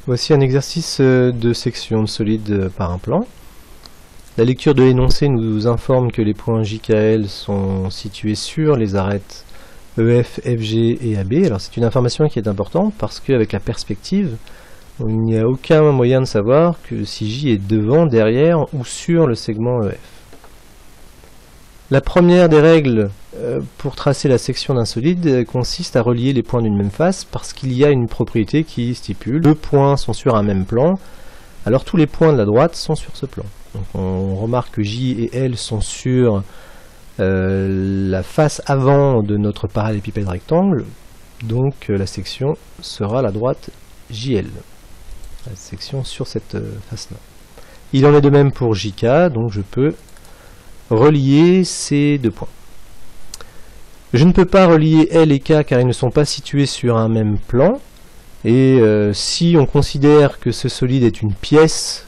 Voici un exercice de section de solide par un plan. La lecture de l'énoncé nous informe que les points J, K, L sont situés sur les arêtes EF, FG et AB. Alors c'est une information qui est importante parce qu'avec la perspective, il n'y a aucun moyen de savoir que si J est devant, derrière ou sur le segment EF. La première des règles pour tracer la section d'un solide consiste à relier les points d'une même face parce qu'il y a une propriété qui stipule deux points sont sur un même plan, alors tous les points de la droite sont sur ce plan. Donc on remarque que J et L sont sur la face avant de notre parallélépipède rectangle, donc la section sera la droite JL, la section sur cette face-là. Il en est de même pour JK, donc je peux relier ces deux points. Je ne peux pas relier L et K car ils ne sont pas situés sur un même plan, et si on considère que ce solide est une pièce,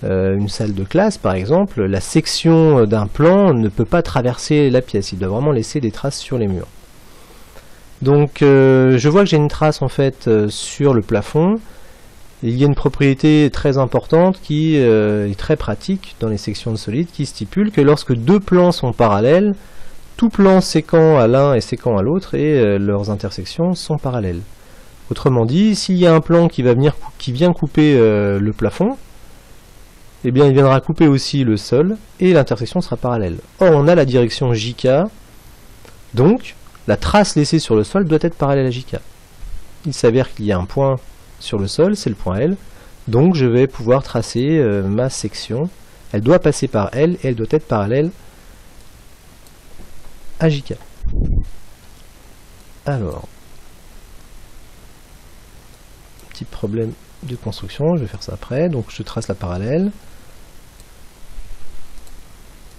une salle de classe par exemple, la section d'un plan ne peut pas traverser la pièce, il doit vraiment laisser des traces sur les murs. Donc je vois que j'ai une trace en fait sur le plafond. Il y a une propriété très importante qui est très pratique dans les sections de solides qui stipule que lorsque deux plans sont parallèles, tout plan séquent à l'un et séquent à l'autre et leurs intersections sont parallèles. Autrement dit, s'il y a un plan qui vient couper le plafond, eh bien il viendra couper aussi le sol et l'intersection sera parallèle. Or on a la direction JK, donc la trace laissée sur le sol doit être parallèle à JK. Il s'avère qu'il y a un point sur le sol, c'est le point L, donc je vais pouvoir tracer ma section. Elle doit passer par L et elle doit être parallèle à JK. Alors, petit problème de construction, je vais faire ça après, donc je trace la parallèle.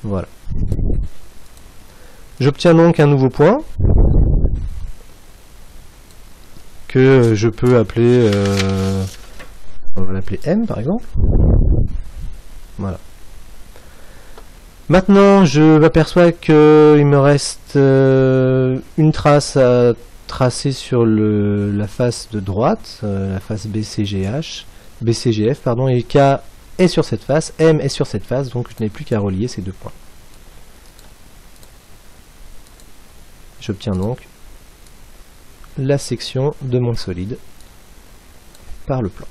Voilà. J'obtiens donc un nouveau point que je peux appeler, on va l'appeler M par exemple. Voilà. Maintenant, je m'aperçois qu'il me reste une trace à tracer sur la face de droite, la face BCGF, et K est sur cette face, M est sur cette face, donc je n'ai plus qu'à relier ces deux points. J'obtiens donc la section de mon solide par le plan.